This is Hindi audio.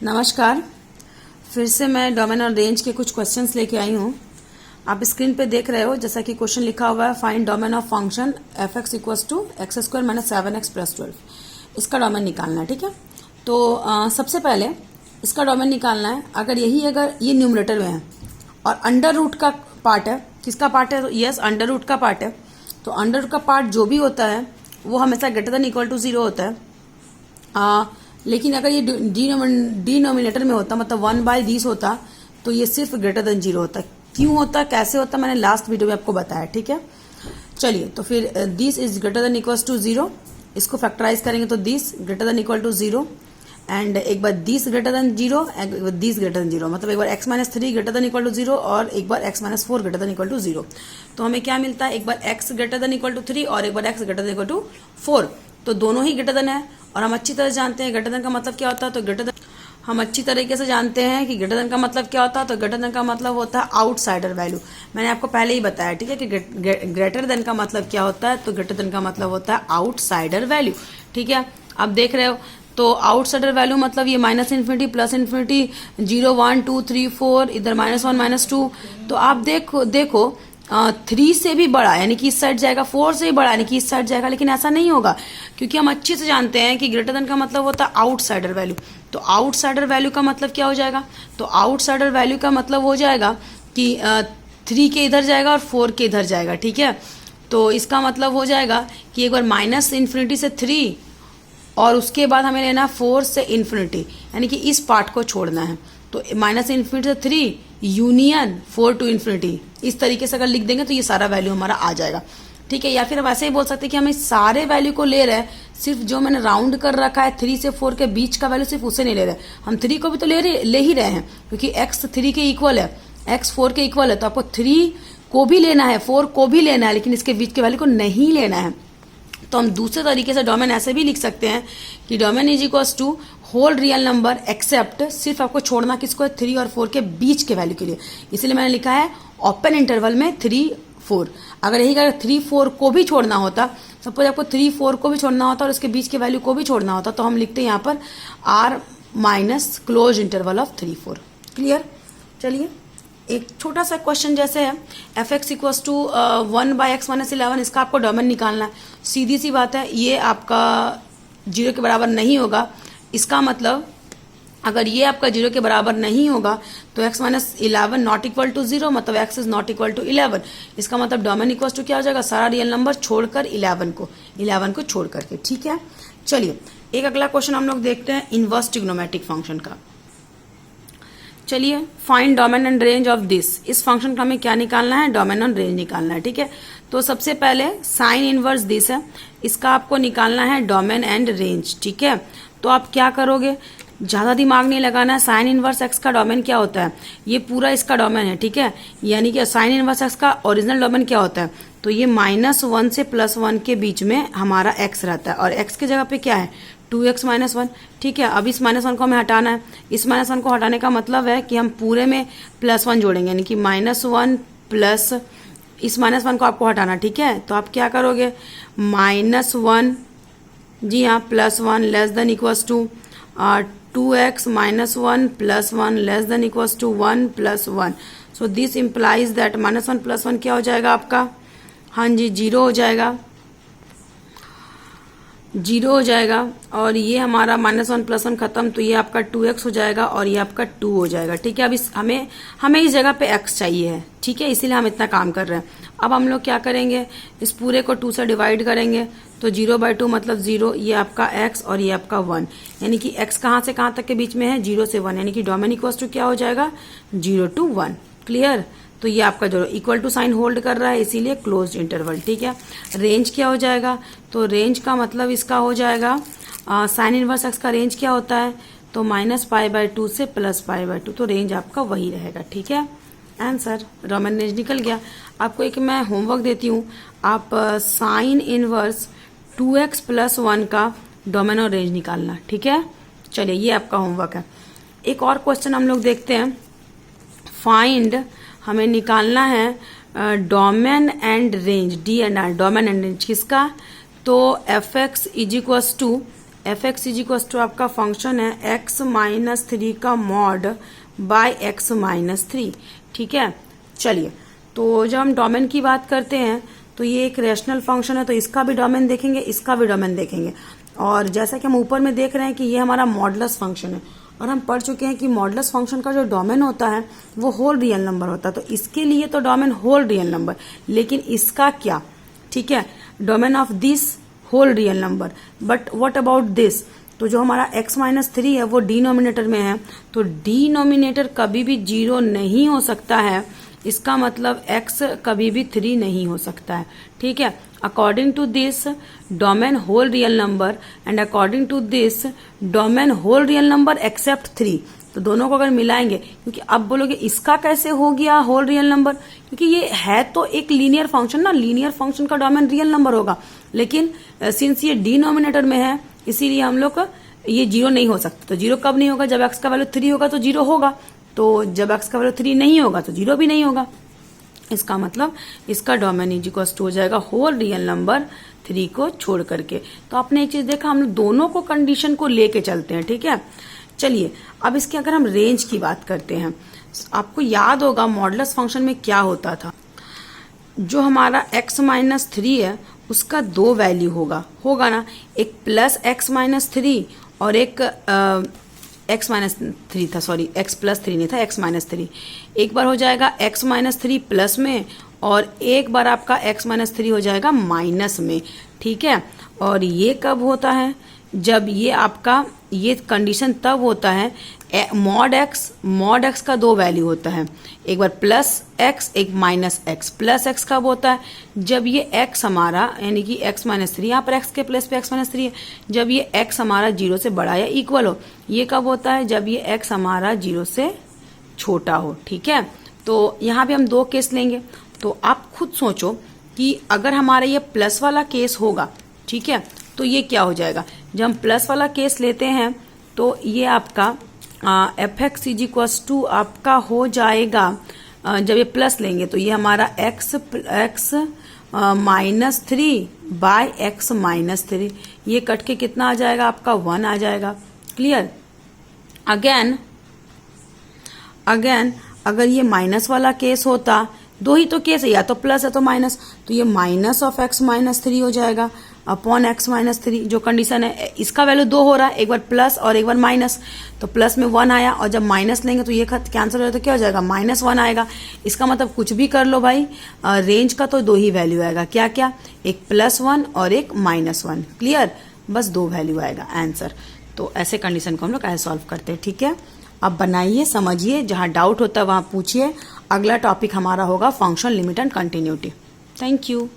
नमस्कार। फिर से मैं डोमेन और रेंज के कुछ क्वेश्चंस लेके आई हूँ। आप स्क्रीन पे देख रहे हो, जैसा कि क्वेश्चन लिखा हुआ है, find domain of function F X equals to X square minus 7x plus 12। इसका डोमेन निकालना है, ठीक है। तो सबसे पहले इसका डोमेन निकालना है। अगर ये न्यूमरेटर में है और अंडर रूट का पार्ट है, किसका पार्ट है? यस, अंडर रूट का पार्ट है। तो अंडर रूट का पार्ट जो भी होता है वो हमेशा ग्रेटर देन इक्वल टू 0 होता है। लेकिन अगर ये डिनोमिनेटर में होता, मतलब 1/दिस होता, तो ये सिर्फ ग्रेटर देन 0 होता। क्यों होता, कैसे होता, मैंने लास्ट वीडियो में आपको बताया, ठीक है। चलिए, तो फिर this is greater than equals to 0। इसको फैक्टराइज करेंगे तो this greater than equal to 0 and एक बार this greater than 0, this greater than 0, मतलब एक बार x minus 3 greater than equal to 0 और एक बार x minus 4 greater than equal to 0। तो हमें क्या मिलता है? एक बार x greater than equal to 3 और एक बार x greater than equal to 4। तो दोनों ही ग्रेटर देन है और हम अच्छी तरह जानते हैं ग्रेटर देन का मतलब क्या होता है। तो ग्रेटर देन हम अच्छी तरीके से जानते हैं कि ग्रेटर देन का मतलब क्या होता है। तो ग्रेटर देन का मतलब होता है आउटसाइडर वैल्यू। मैंने आपको पहले ही बताया, ठीक है, कि ग्रेटर देन का मतलब क्या होता है। तो ग्रेटर देन का मतलब होता है आउटसाइडर वैल्यू, ठीक है। अब देख रहे हो, तो आउटसाइडर वैल्यू मतलब ये माइनस इन्फिनिटी, प्लस इन्फिनिटी, 0 1 2 3 4, इधर -1 -2। तो आप देखो 3 से भी बड़ा यानी कि इस साइड जाएगा, 4 से भी बड़ा यानी कि इस साइड जाएगा, लेकिन ऐसा नहीं होगा क्योंकि हम अच्छे से जानते हैं कि ग्रेटर देन का मतलब होता है आउटसाइडर वैल्यू। तो आउटसाइडर वैल्यू का मतलब क्या हो जाएगा? तो आउटसाइडर वैल्यू का मतलब हो जाएगा कि 3 के इधर जाएगा और 4 के इधर जाएगा, ठीक है। तो इसका मतलब हो जाएगा कि एक बार माइनस इन्फिनिटी से 3 और उसके बाद हमें लेना 4 से इन्फिनिटी, यानी कि इस पार्ट को छोड़ना है। तो माइनस इन्फिनिटी से 3 यूनियन 4 टू इन्फिनिटी, इस तरीके से अगर लिख देंगे तो ये सारा वैल्यू हमारा आ जाएगा, ठीक है। या फिर हम ऐसे ही बोल सकते हैं कि हम इस सारे वैल्यू को ले रहे हैं, सिर्फ जो मैंने राउंड कर रखा है 3 से 4 के बीच का वैल्यू, सिर्फ उसे नहीं ले रहे। हम 3 को भी तो ले ही रहे हैं क्योंकि x 3 के इक्वल है, x 4 के इक्वल है। तो आपको 3 को भी लेना है, 4 को भी लेना है, लेकिन इसके बीच के वैल्यू को नहीं लेना है। तो हम दूसरे तरीके से डोमेन ऐसे भी लिख सकते हैं कि domain is equals to whole real number except, सिर्फ आपको छोड़ना किसको है? 3 और 4 के बीच के वैल्यू के लिए। इसलिए मैंने लिखा है ओपन इंटरवल में 3 4। अगर यही अगर 3 4 को भी छोड़ना होता, सपोज आपको 3 4 को भी छोड़ना होता और उसके बीच के वैल्यू को भी छोड़ना होता, तो हम लिखते हैं यहाँ पर r minus close interval of 3 4। Clear? चलिए, एक छोटा सा क्वेश्चन जैसे है F X equals to 1/x minus 11, इसका आपको डोमेन निकालना है। सीधी सी बात है, ये आपका 0 के बराबर नहीं होगा। इसका मतलब अगर ये आपका 0 के बराबर नहीं होगा तो x minus 11 not equal to 0, मतलब x is not equal to 11। इसका मतलब डोमेन इक्वल्स टू क्या हो जाएगा? सारा रियल नंबर छोड़कर 11 को छोड़ करके, ठीक है। चलिए, एक अगला क्वेश्चन हम लोग देखते हैं इनवर्स ट्रिग्नोमेट्रिक फंक्शन का। चलिए, find domain and range of this. इस फंक्शन का हमें क्या निकालना है? डोमेन एंड रेंज निकालना है, ठीक है। तो सबसे पहले साइन इनवर्स दिस है, इसका आपको निकालना है डोमेन एंड रेंज, ठीक है। तो आप क्या करोगे? ज्यादा दिमाग नहीं लगाना है। साइन इनवर्स एक्स का डोमेन क्या होता है? ये पूरा इसका डोमेन है, ठीक है। यानी कि साइन इनवर्स एक्स का ओरिजिनल डोमेन क्या होता है? तो ये -1 से +1 के बीच में हमारा एक्स रहता है और एक्स की जगह पे क्या है? 2x माइनस 1, ठीक है। अब इस -1 को हमें हटाना है। इस -1 को हटाने का मतलब है कि हम पूरे में +1 जोड़ेंगे, यानी कि -1 प्लस इस -1 को आपको हटाना, ठीक है। तो आप क्या करोगे? -1, जी हाँ, +1 less than equals to 2x minus 1 plus 1 less than equals to 1 plus 1। So this implies that -1 plus 1 क्या हो जाएगा आपका? हाँ जी, 0 हो जाएगा, 0 हो जाएगा। और ये हमारा -1 प्लस 1 खत्म, तो ये आपका 2x हो जाएगा और ये आपका 2 हो जाएगा, ठीक है। अब हमें इस जगह पे x चाहिए है, ठीक है, इसीलिए हम इतना काम कर रहे हैं। अब हम लोग क्या करेंगे? इस पूरे को 2 से डिवाइड करेंगे, तो 0/2 मतलब 0, ये आपका x और ये आपका 1, यानी कि x कहाँ से कहाँ तक के बीच में है? 0 से 1, यानी कि डोमेन इक्वल्स टू क्या हो जाएगा? 0 to 1। क्लियर? तो ये आपका जो इक्वल टू साइन होल्ड कर रहा है, इसीलिए क्लोज्ड इंटरवल, ठीक है। रेंज क्या हो जाएगा? तो रेंज का मतलब इसका हो जाएगा साइन इनवर्स एक्स का रेंज क्या होता है? तो -π/2 से +π/2, तो रेंज आपका वही रहेगा, ठीक है। आंसर डोमेन रेंज निकल गया। आपको एक मैं होमवर्क देती हूँ, आप साइन इनवर्स 2x + 1 का डोमेन और रेंज निकालना, ठीक है। चलिए, ये आपका होमवर्क है। एक और क्वेश्चन हम लोग देखते हैं। फाइंड, हमें निकालना है domain and range, D&R, domain and range किसका? तो F X is equals to F X is equal to आपका फंक्शन है x माइनस 3 का मॉड बाय x माइनस 3। ठीक है, चलिए तो जब हम डोमेन की बात करते हैं तो ये एक रेशनल फंक्शन है, तो इसका भी डोमेन देखेंगे, इसका भी डोमेन देखेंगे। और जैसा कि हम ऊपर में देख रहे हैं कि ये हमारा मॉडुलस फंक्शन है, और हम पढ़ चुके हैं कि मॉडुलस फंक्शन का जो डोमेन होता है वो होल रियल नंबर होता है। तो इसके लिए तो डोमेन होल रियल नंबर, लेकिन इसका क्या, ठीक है, domain of this whole real number, but what about this. तो जो हमारा x माइनस 3 है वो डिनोमिनेटर में है, तो डिनोमिनेटर कभी भी 0 नहीं हो सकता है, इसका मतलब x कभी भी 3 नहीं हो सकता है। ठीक है, according to this domain whole real number and according to this domain whole real number except 3। तो दोनों को अगर मिलाएंगे, क्योंकि अब बोलोगे इसका कैसे हो गया होल रियल नंबर, क्योंकि ये है तो एक लीनियर फंक्शन ना, लीनियर फंक्शन का डोमेन रियल नंबर होगा, लेकिन सिंस ये डिनोमिनेटर में है इसीलिए हम लोग ये 0 नहीं हो सकता। तो 0 कब नहीं होगा, जब x का वैल्यू 3 होगा तो 0 होगा, तो जब x का वैल्यू 3 नहीं होगा तो 0 भी नहीं होगा। इसका मतलब इसका डोमेन इज इक्वल टू हो जाएगा होल रियल नंबर 3 को छोड़ करके। तो आपने एक चीज देखा, हम लोग दोनों को कंडीशन को लेके चलते हैं। ठीक है, चलिए अब इसके अगर हम रेंज की बात करते हैं, आपको याद होगा मॉडुलस फंक्शन में क्या होता था, जो हमारा x माइनस 3 है उसका 2 वैल्यू होगा ना, एक प्लस x माइनस 3 और एक x माइनस 3 था, सॉरी x प्लस 3 नहीं था, x माइनस 3। एक बार हो जाएगा x माइनस 3 प्लस में और एक बार आपका x माइनस 3 हो जाएगा माइनस में। ठीक है, और ये कब होता है, जब ये आपका ये कंडीशन तब होता है मॉड x का 2 वैल्यू होता है, एक बार प्लस x एक माइनस x। प्लस x कब होता है, जब ये x हमारा यानी कि x माइनस 3, यहाँ पर x के प्लेस पे x माइनस 3 है, जब ये x हमारा 0 से बड़ा या इक्वल हो। ये कब होता है, जब ये x हमारा 0 से छोटा हो। ठीक है, तो यहाँ पे हम 2 केस लेंगे, तो आप खुद सोचो कि अगर हमारा ये प्लस वाला केस होगा, ठीक है, तो ये क्या हो जाएगा, जब हम प्लस वाला केस लेते हैं तो ये आपका F X is equal to आपका हो जाएगा, जब ये प्लस लेंगे तो ये हमारा x minus 3 by x minus 3, ये कट के कितना आ जाएगा आपका 1 आ जाएगा। क्लियर। अगेन अगर ये माइनस वाला केस होता, 2 ही तो केस है, या तो प्लस है तो माइनस, तो ये माइनस ऑफ x माइनस 3 हो जाएगा अपॉन x माइनस 3। जो कंडीशन है इसका वैल्यू 2 हो रहा है, एक बार प्लस और एक बार माइनस, तो प्लस में 1 आया और जब माइनस लेंगे तो ये कैंसिल हो जाए तो क्या हो जाएगा -1 आएगा। इसका मतलब कुछ भी कर लो भाई, रेंज का तो 2 ही वैल्यू आएगा, क्या क्या, एक +1 और एक -1। क्लियर, बस 2 वैल्यू आएगा आंसर। तो ऐसे कंडीशन को हम लोग ऐसे सॉल्व करते हैं। ठीक है, अब बनाइए, समझिए, जहां डाउट होता है वहां पूछिए। अगला टॉपिक हमारा होगा function limit and continuity. Thank you.